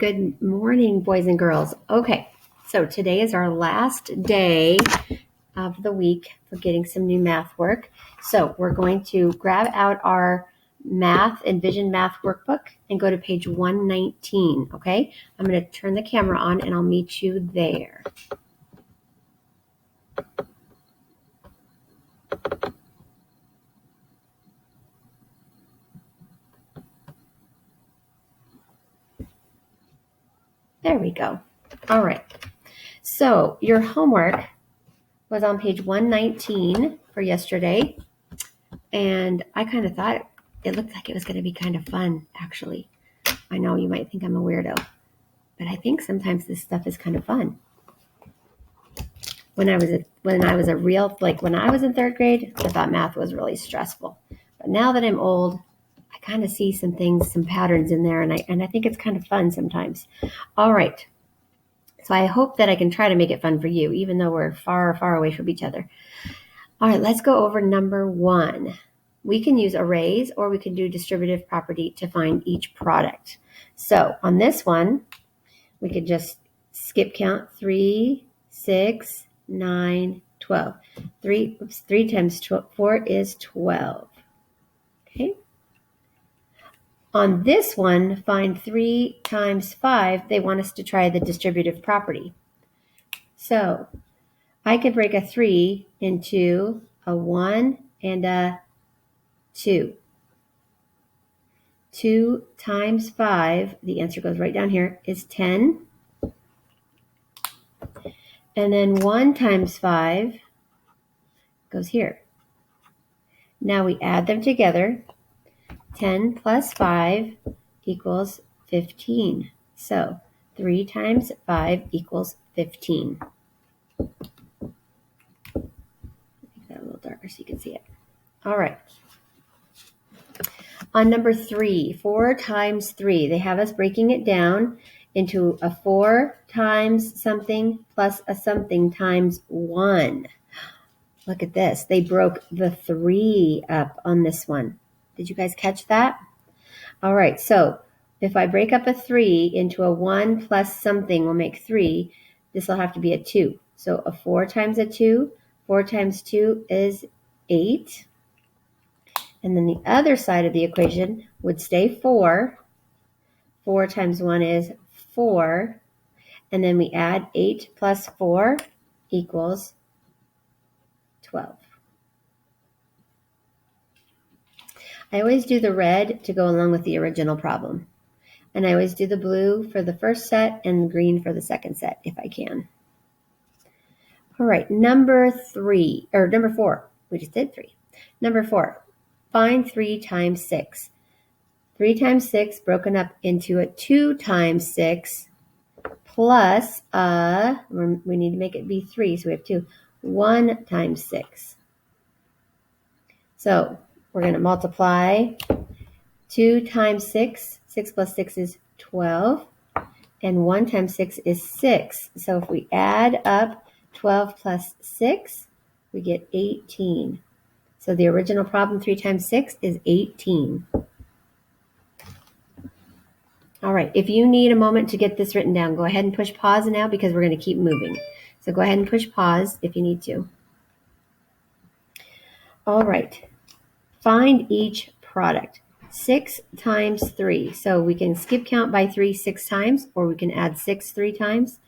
Good morning, boys and girls. Okay, so today is our last day of the week for getting some new math work. So we're going to grab out our enVision math workbook and go to page 119, okay? I'm going to turn the camera on and I'll meet you there. There we go. All right. So your homework was on page 119 for yesterday. And I kind of thought it looked like it was going to be kind of fun, actually. I know you might think I'm a weirdo, but I think sometimes this stuff is kind of fun. When I was in third grade, I thought math was really stressful. But now that I'm old, I kind of see some things, some patterns in there, and I think it's kind of fun sometimes. All right. So I hope that I can try to make it fun for you, even though we're far, far away from each other. All right, let's go over number 1. We can use arrays or we can do distributive property to find each product. So on this one, we could just skip count 3, 6, 9, 12. 3 times 4 is 12. Okay. On this one, find 3 times 5. They want us to try the distributive property. So I could break a 3 into a 1 and a 2. 2 times 5, the answer goes right down here, is 10. And then 1 times 5 goes here. Now we add them together. 10 plus 5 equals 15. So 3 times 5 equals 15. Make that a little darker so you can see it. All right. On number 3, 4 times 3, they have us breaking it down into a 4 times something plus a something times 1. Look at this. They broke the 3 up on this one. Did you guys catch that? All right, so if I break up a 3 into a 1 plus something will make 3, this will have to be a 2. So a 4 times a 2, 4 times 2 is 8. And then the other side of the equation would stay 4. 4 times 1 is 4. And then we add 8 plus 4 equals 12. I always do the red to go along with the original problem. And I always do the blue for the first set and the green for the second set if I can. All right, number 4. We just did 3. Number 4. Find 3 times 6. 3 times 6 broken up into a 2 times 6 plus we need to make it be 3, so we have 2. 1 times 6. So we're going to multiply 2 times 6. 6 plus 6 is 12. And 1 times 6 is 6. So if we add up 12 plus 6, we get 18. So the original problem, 3 times 6, is 18. All right, if you need a moment to get this written down, go ahead and push pause now because we're going to keep moving. So go ahead and push pause if you need to. All right, find each product. 6 times 3. So we can skip count by 3 6 times, or we can add 6 3 times.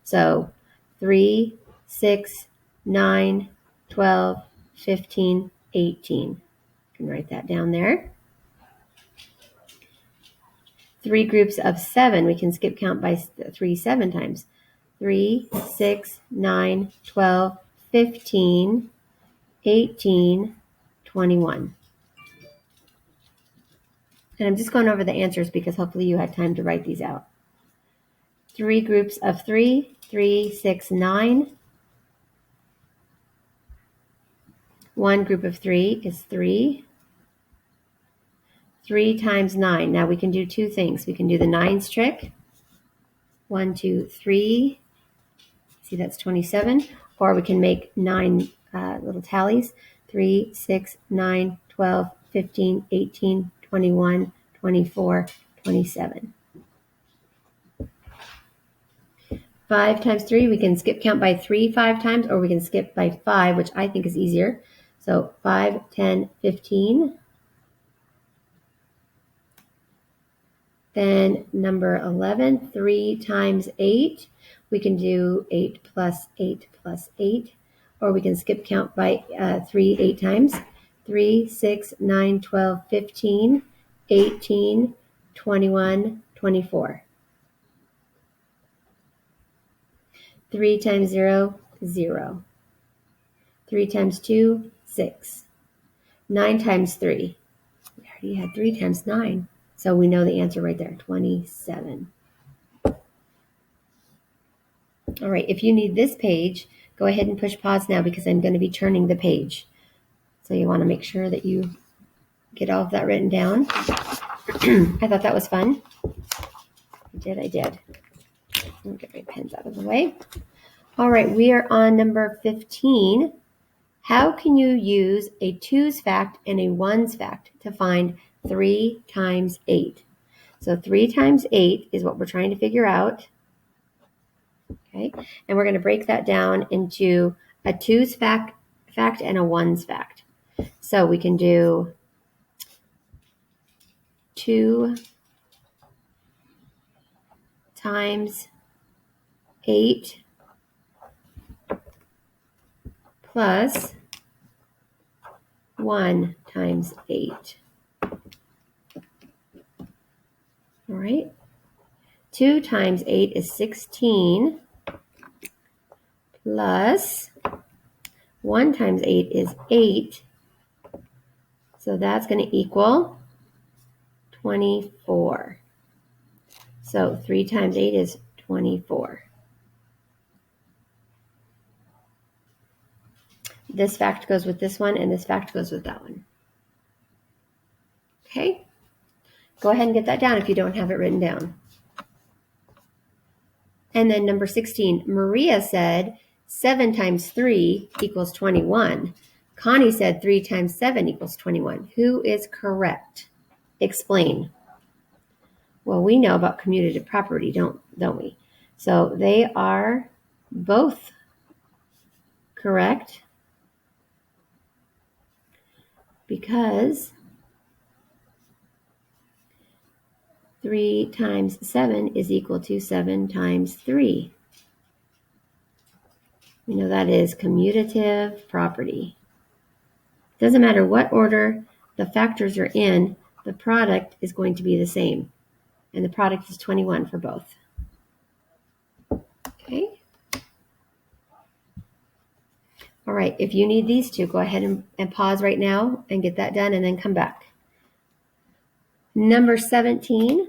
So 3, 6, 9, 12, 15, 18. You can write that down there. 3 groups of 7. We can skip count by 3 7 times. 3, 6, 9, 12, 15, 18, 21. And I'm just going over the answers because hopefully you had time to write these out. 3 groups of 3, 3, 6, 9. 1 group of 3 is 3. 3 times 9. Now we can do 2 things. We can do the 9s trick. 1, 2, 3. See, that's 27. Or we can make 9 little tallies. 3, 6, 9, 12, 15, 18, 21, 24, 27. 5 times 3, we can skip count by 3 5 times, or we can skip by 5, which I think is easier. So 5, 10, 15. Then number 11, 3 times 8. We can do 8 plus 8 plus 8, or we can skip count by 3 8 times. 3, 6, 9, 12, 15, 18, 21, 24. 3 times 0, 0. 3 times 2, 6. 9 times 3. We already had 3 times 9. So we know the answer right there, 27. All right, if you need this page, go ahead and push pause now because I'm going to be turning the page. So you want to make sure that you get all of that written down. I thought that was fun. I did. Let me get my pens out of the way. All right, we are on number 15. How can you use a 2's fact and a 1's fact to find 3 times 8? So 3 times 8 is what we're trying to figure out. Okay, and we're going to break that down into a 2's fact and a 1's fact. So we can do 2 times 8 plus 1 times 8. All right. 2 times 8 is 16 plus 1 times 8 is 8. So that's going to equal 24. So 3 times 8 is 24. This fact goes with this one, and this fact goes with that one. Okay? Go ahead and get that down if you don't have it written down. And then number 16, Maria said 7 times 3 equals 21. Connie said 3 times 7 equals 21. Who is correct? Explain. Well, we know about commutative property, don't we? So they are both correct because 3 times 7 is equal to 7 times 3. We know that is commutative property. Doesn't matter what order the factors are in, the product is going to be the same. And the product is 21 for both. Okay. All right, if you need these two, go ahead and pause right now and get that done and then come back. Number 17,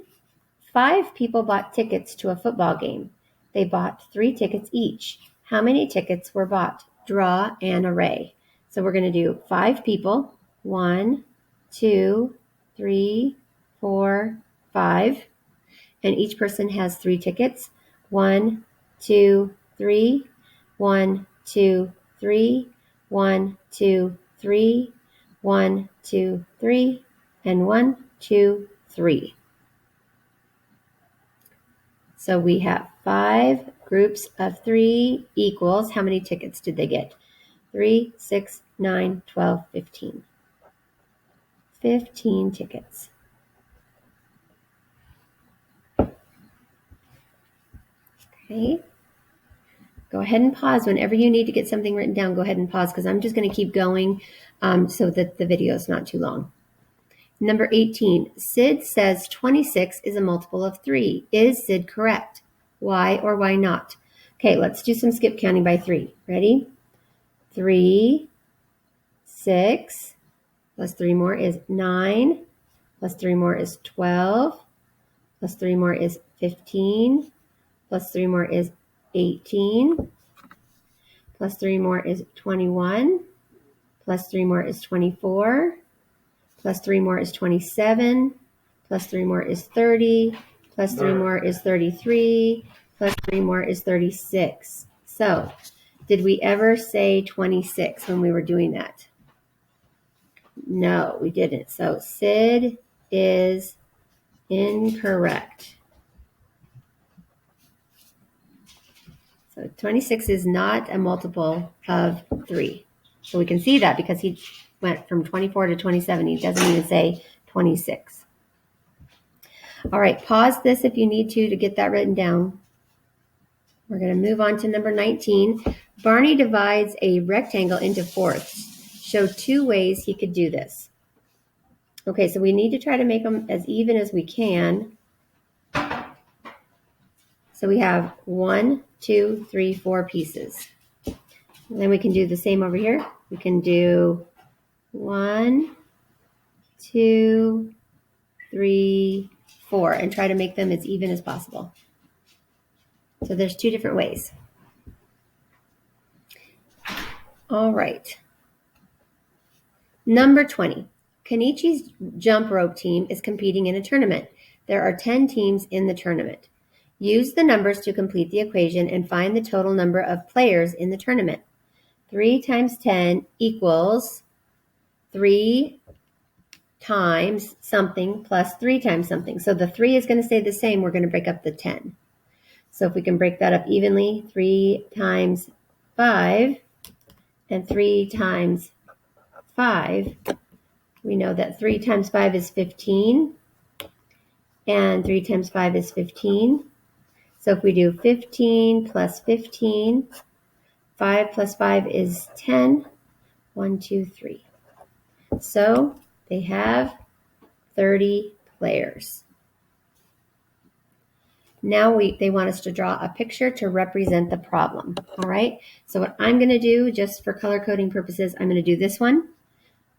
5 people bought tickets to a football game. They bought 3 tickets each. How many tickets were bought? Draw an array. So we're going to do 5 people. 1, 2, 3, 4, 5. And each person has 3 tickets. 1, 2, 3. 1, 2, 3. 1, 2, 3. 1, 2, 3. And 1, 2, 3. So we have 5 groups of 3 equals, how many tickets did they get? 3, 6, 9, 12, 15. 15 tickets. Okay. Go ahead and pause. Whenever you need to get something written down, go ahead and pause because I'm just going to keep going so that the video is not too long. Number 18, Sid says 26 is a multiple of 3. Is Sid correct? Why or why not? Okay, let's do some skip counting by 3. Ready? 3, 6, plus 3 more is 9, plus 3 more is 12, plus 3 more is 15, plus 3 more is 18, plus 3 more is 21, plus 3 more is 24, plus 3 more is 27, plus 3 more is 30, plus 3 more is 33, plus 3 more is 36. So, did we ever say 26 when we were doing that? No, we didn't. So, Sid is incorrect. So 26 is not a multiple of 3. So we can see that because he went from 24 to 27. He doesn't even say 26. All right, pause this if you need to get that written down. We're going to move on to number 19. Barney divides a rectangle into fourths. Show 2 ways he could do this. Okay, so we need to try to make them as even as we can. So we have 1, 2, 3, 4 pieces. And then we can do the same over here. We can do 1, 2, 3, 4, and try to make them as even as possible. So there's 2 different ways. All right. Number 20. Kenichi's jump rope team is competing in a tournament. There are 10 teams in the tournament. Use the numbers to complete the equation and find the total number of players in the tournament. 3 times 10 equals 3 times something plus 3 times something. So the 3 is going to stay the same. We're going to break up the 10. So if we can break that up evenly, 3 times 5 and 3 times 5, we know that 3 times 5 is 15 and 3 times 5 is 15. So if we do 15 plus 15, 5 plus 5 is 10. 1, 2, 3. So they have 30 players. Now they want us to draw a picture to represent the problem. All right. So what I'm going to do, just for color coding purposes, I'm going to do this one.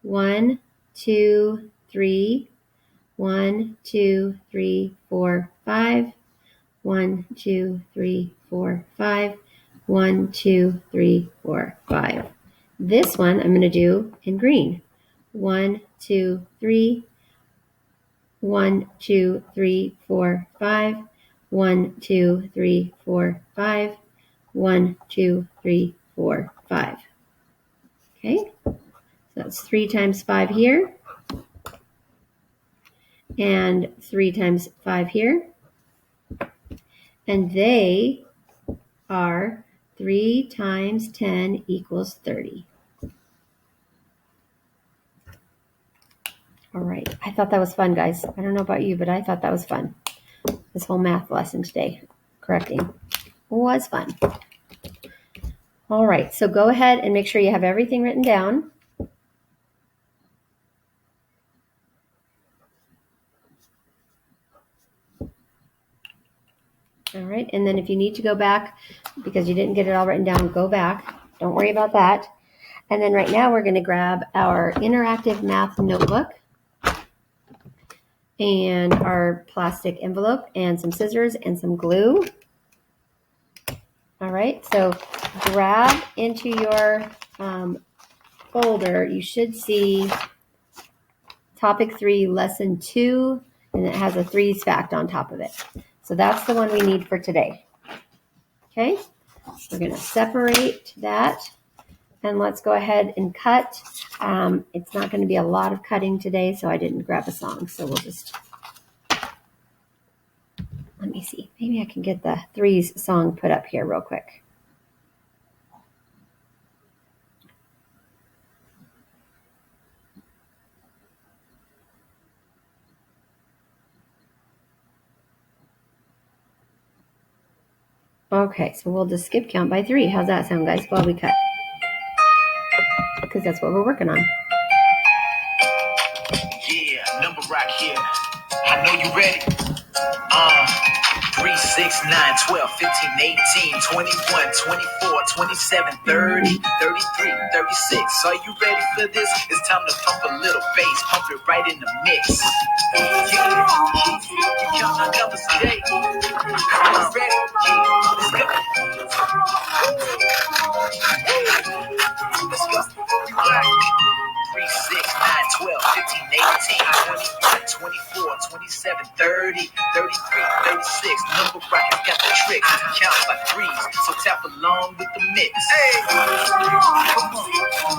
1, 2, 3. 1, 2, 3, 4, 5. 1, 2, 3, 4, 5. 1, 2, 3, 4, 5. This one I'm going to do in green. 1, 2, 3. 1, 2, 3, 4, 5. 1, 2, 3, 4, 5. 1, 2, 3, 4, 5. Okay, so that's 3 times 5 here. And 3 times 5 here. And they are 3 times 10 equals 30. All right. I thought that was fun, guys. I don't know about you, but I thought that was fun. This whole math lesson today, correcting, was fun. All right. So go ahead and make sure you have everything written down. All right, and then if you need to go back because you didn't get it all written down, go back. Don't worry about that. And then right now we're going to grab our interactive math notebook and our plastic envelope and some scissors and some glue. All right, so grab into your folder. You should see topic 3, lesson 2, and it has a 3's fact on top of it. So that's the one we need for today. Okay, we're going to separate that and let's go ahead and cut. It's not going to be a lot of cutting today, so I didn't grab a song. So we'll just, let me see. Maybe I can get the 3's song put up here real quick. Okay, so we'll just skip count by 3. How's that sound, guys, while we cut? Because that's what we're working on. Yeah, number rock here. I know you ready. 3, 6, 9, 12, 15, 18, 21, 24, 27, 30, 33, 36. Are you ready for this? It's time to pump a little bass. Pump it right in the mix. Yeah, you count our numbers today. Are you ready? Let's go. Let's go. 3, 6, 9, 12, 15, 18, 21, 24, 27, 30, 33, 36. Number brackets got the tricks. Count by 3s, so tap along with the mix. Hey, come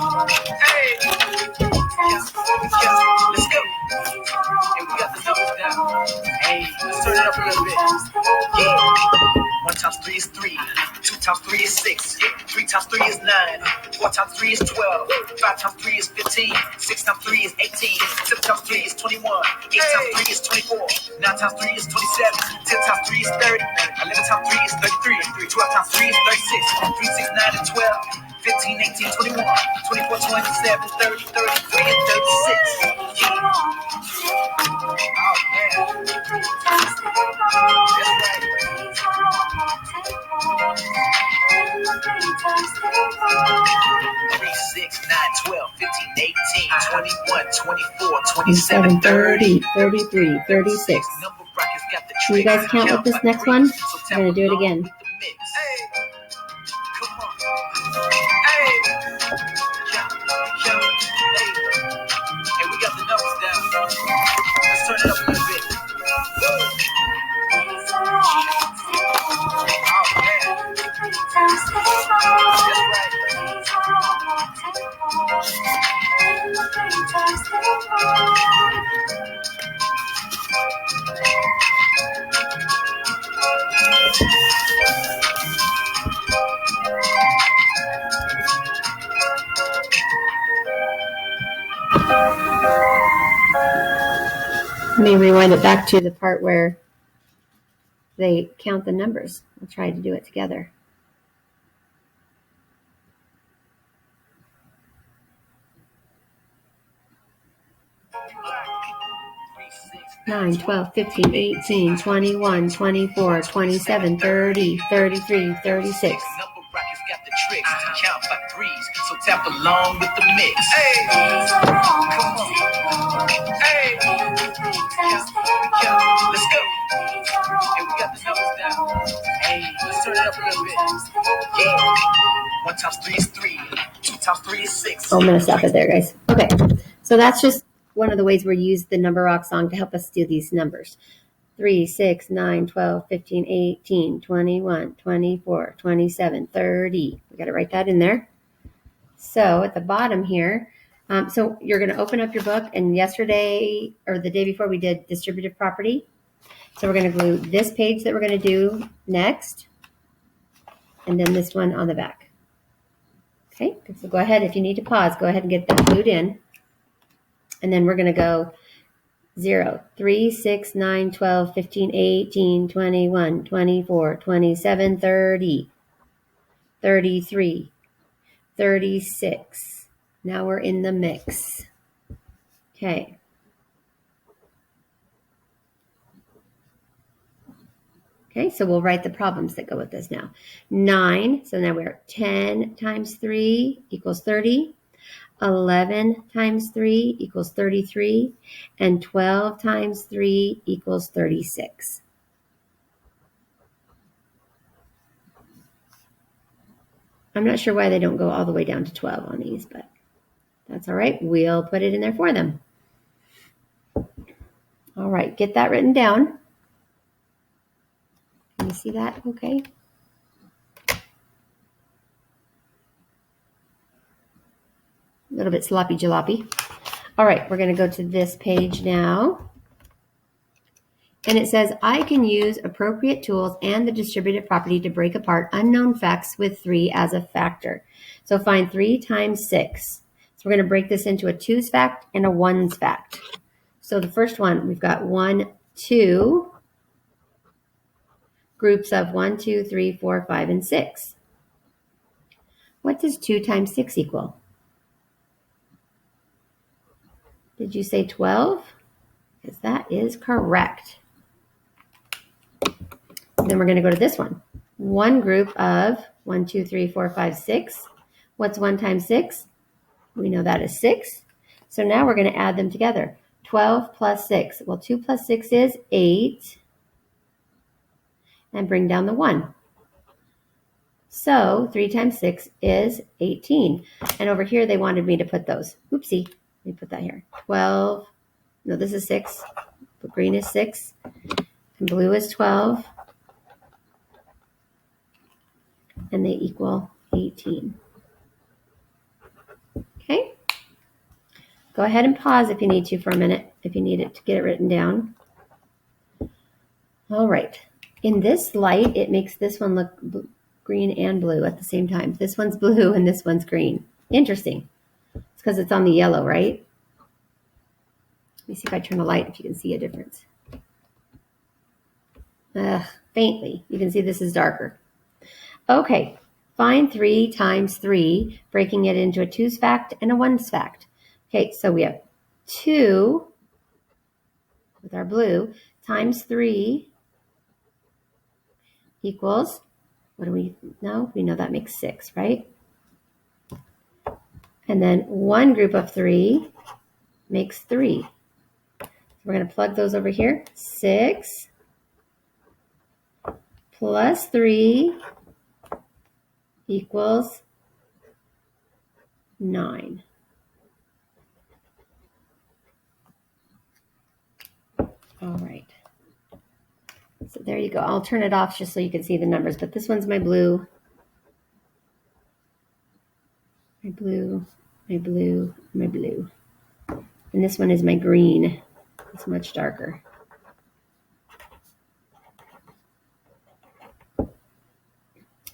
on. Hey, yeah, let's go. Hey, we got the numbers down. Hey, let's turn it up a little bit. Yeah. 1 times 3 is 3. 2 times 3 is 6. 3 times 3 is 9. 4 times 3 is 12. 5 times 3 is 15. 6 times 3 is 18. 7 times 3 is 21. 8 times 3 is 24. 9 times 3 is 27. 10 times 3 is 30. 11 times 3 is 33. 12 times 3 is 36. 3, 6, 9, and 12. 15, 18, 21, 24, 27, 30, 33, and 36. Yeah. Oh, man. That's right. 3, 6, 9, 12, 15, 18, 21, 24, 27, 30, 33, 36. Number brackets got the Can you guys count with this next one? So I'm going to do it again. Hey, come on. Hey, hey, we got the numbers down. Let's turn it up a little bit. Oh, man. That's Let me rewind it back to the part where they count the numbers. We'll try to do it together. 9, 12, 15, 18, 21, 24, 27, 30, 33, 36. Number brackets got the tricks to count by threes, so tap along with the mix. Hey, come on. Hey, let's go. Hey, we got the numbers down. Hey, let's turn it up a little bit. Yeah. 1 times 3 is 3. 2 times 3 is 6. Oh, I'm going to stop it there, guys. Okay, so that's just one of the ways we use the number rock song to help us do these numbers. 3, 6, 9, 12, 15, 18, 21, 24, 27, 30. We got to write that in there. So at the bottom here, so you're going to open up your book, and yesterday or the day before we did distributive property. So we're going to glue this page that we're going to do next, and then this one on the back. Okay, so go ahead. If you need to pause, go ahead and get that glued in. And then we're going to go 0, 3, 6, 9, 12, 15, 18, 21, 24, 27, 30, 33, 36. Now we're in the mix. Okay. Okay, so we'll write the problems that go with this now. 9, so now we're 10 times 3 equals 30. 11 times 3 equals 33, and 12 times 3 equals 36. I'm not sure why they don't go all the way down to 12 on these, but that's all right. We'll put it in there for them. All right, get that written down. Can you see that? Okay. A little bit sloppy jalopy. All right, we're going to go to this page now. And it says, I can use appropriate tools and the distributive property to break apart unknown facts with 3 as a factor. So find 3 times 6. So we're going to break this into a 2's fact and a 1's fact. So the first one, we've got 1, 2, groups of 1, 2, 3, 4, 5, and 6. What does 2 times 6 equal? Did you say 12? Because that is correct. Then we're going to go to this one. One group of 1, 2, 3, 4, 5, 6. What's 1 times 6? We know that is 6. So now we're going to add them together. 12 plus 6. Well, 2 plus 6 is 8. And bring down the 1. So 3 times 6 is 18. And over here they wanted me to put those. Oopsie. Let me put that here. 12. No, this is 6. But green is 6. And blue is 12. And they equal 18. Okay. Go ahead and pause if you need to for a minute, if you need it to get it written down. All right. In this light, it makes this one look green and blue at the same time. This one's blue and this one's green. Interesting. It's because it's on the yellow, right? Let me see if I turn the light if you can see a difference. Faintly. You can see this is darker. Okay. Find 3 times 3, breaking it into a 2's fact and a 1's fact. Okay, so we have 2 with our blue times 3 equals, what do we know? We know that makes 6, right? And then one group of 3 makes 3. So we're going to plug those over here. 6 plus 3 equals 9. All right. So there you go. I'll turn it off just so you can see the numbers, but this one's my blue. My blue, my blue, my blue. And this one is my green. It's much darker.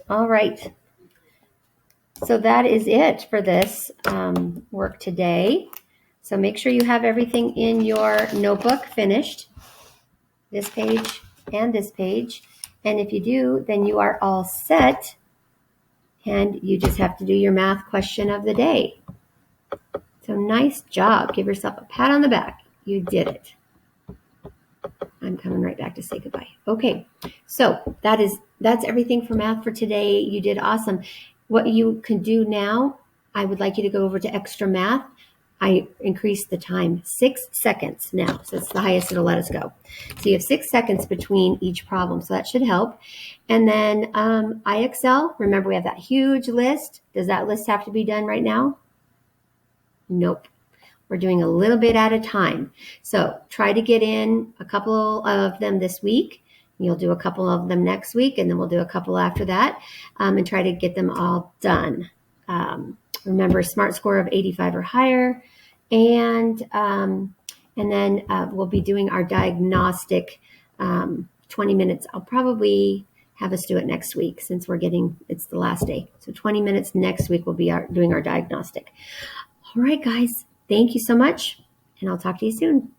All right. So that is it for this work today. So make sure you have everything in your notebook finished. This page and this page. And if you do, then you are all set. And you just have to do your math question of the day. So nice job. Give yourself a pat on the back. You did it. I'm coming right back to say goodbye. Okay, so that's everything for math for today. You did awesome. What you can do now, I would like you to go over to extra math. I increased the time 6 seconds now, so it's the highest it'll let us go. So you have 6 seconds between each problem, so that should help. And then IXL, remember we have that huge list. Does that list have to be done right now? Nope. We're doing a little bit at a time. So try to get in a couple of them this week. You'll do a couple of them next week, and then we'll do a couple after that, and try to get them all done. Remember, SMART score of 85 or higher. And then we'll be doing our diagnostic 20 minutes. I'll probably have us do it next week since it's the last day. So 20 minutes next week we'll be doing our diagnostic. All right, guys. Thank you so much, and I'll talk to you soon.